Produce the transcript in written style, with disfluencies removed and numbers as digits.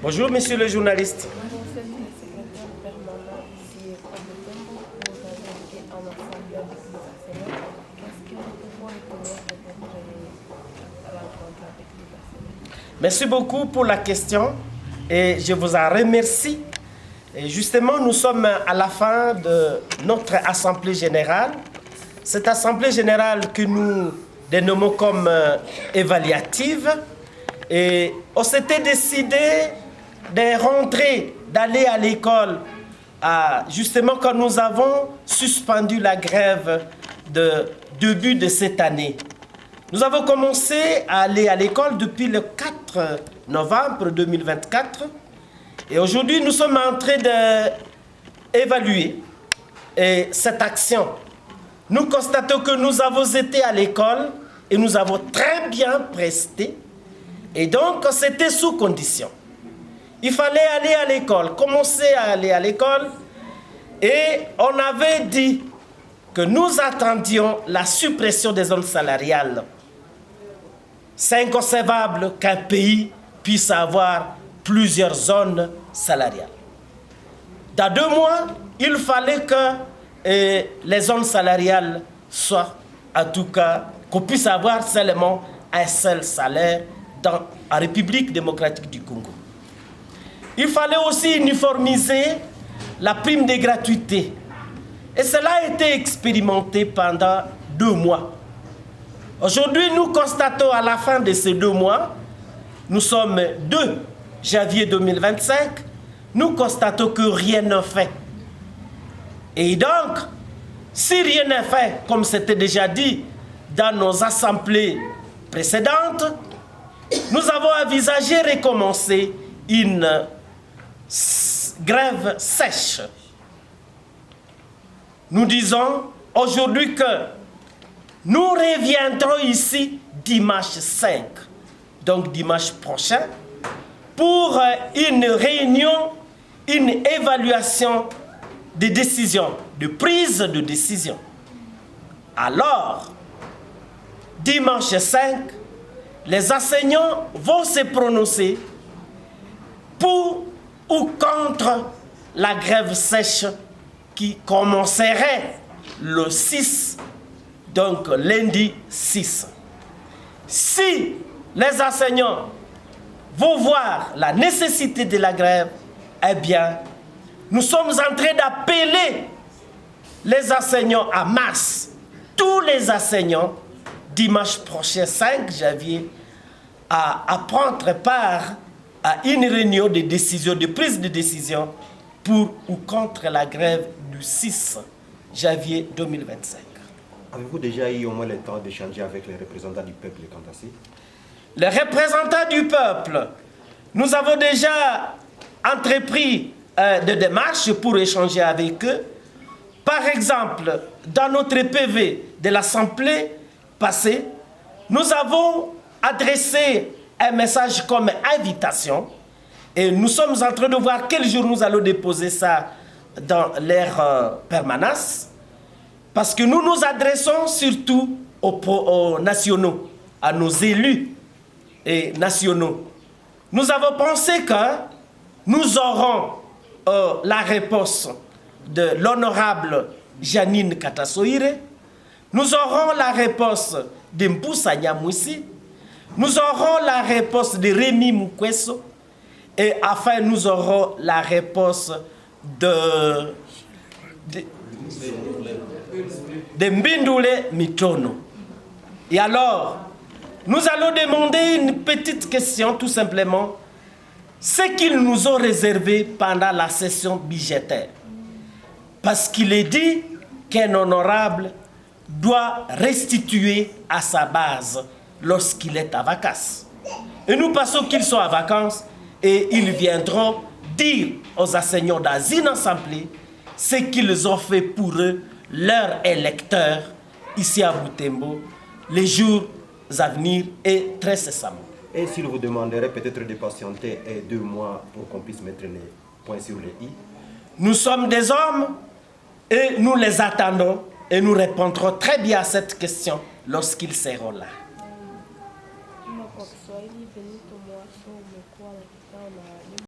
Bonjour, monsieur le journaliste. Vous êtes le secrétaire permanent ici au Butembo, vous avez été en assemblée avec les enseignants. Qu'est-ce que nous pouvons retenir de votre rencontre avec les enseignants? Merci beaucoup pour la question et je vous en remercie. Et justement, nous sommes à la fin de notre Assemblée générale. Cette Assemblée générale que nous dénommons comme évaluative. Et on s'était décidé de rentrer, d'aller à l'école, justement quand nous avons suspendu la grève de début de cette année. Nous avons commencé à aller à l'école depuis le 4 novembre 2024. Et aujourd'hui, nous sommes en train d'évaluer cette action. Nous constatons que nous avons été à l'école et nous avons très bien presté. Et donc, c'était sous condition. Il fallait aller à l'école, commencer à aller à l'école. Et on avait dit que nous attendions la suppression des zones salariales. C'est inconcevable qu'un pays puisse avoir plusieurs zones salariales. Dans 2 mois, il fallait que les zones salariales soient, en tout cas, qu'on puisse avoir seulement un seul salaire dans la République démocratique du Congo. Il fallait aussi uniformiser la prime de gratuité. Et cela a été expérimenté pendant 2 mois. Aujourd'hui, nous constatons à la fin de ces 2 mois, nous sommes 2 janvier 2025, nous constatons que rien n'est fait. Et donc, si rien n'est fait, comme c'était déjà dit dans nos assemblées précédentes, nous avons envisagé recommencer une grève sèche. Nous disons aujourd'hui que nous reviendrons ici dimanche 5, donc dimanche prochain, pour une réunion, une évaluation des décisions, de prise de décision. Alors, dimanche 5, les enseignants vont se prononcer pour ou contre la grève sèche qui commencerait le 6, donc lundi 6. Si les enseignants vont voir la nécessité de la grève, eh bien, nous sommes en train d'appeler les enseignants en masse, tous les enseignants, dimanche prochain, 5 janvier, à prendre part à une réunion de décision, de prise de décision pour ou contre la grève du 6 janvier 2025. Avez-vous déjà eu au moins le temps d'échanger avec les représentants du peuple quant à ça? Les représentants du peuple, nous avons déjà entrepris des démarches pour échanger avec eux. Par exemple, dans notre PV de l'Assemblée passée, nous avons adressé un message comme invitation et nous sommes en train de voir quel jour nous allons déposer ça dans leur permanence, parce que nous nous adressons surtout aux nationaux, à nos élus et nationaux. Nous avons pensé que nous aurons la réponse de l'honorable Janine Katasoire, nous aurons la réponse de Mpoussa Nyamwisi, nous aurons la réponse de Rémi Mukweso, et enfin nous aurons la réponse de Mbindoule Mitono. Et alors, nous allons demander une petite question tout simplement. Ce qu'ils nous ont réservé pendant la session budgétaire. Parce qu'il est dit qu'un honorable doit restituer à sa base lorsqu'il est en vacances. Et nous pensons qu'ils sont en vacances et ils viendront dire aux enseignants dans une assemblée ce qu'ils ont fait pour eux, leurs électeurs, ici à Butembo, les jours à venir et très cessamment. Et s'il vous demanderait peut-être de patienter 2 mois pour qu'on puisse mettre les points sur les i? Nous sommes des hommes et nous les attendons et nous répondrons très bien à cette question lorsqu'ils seront là.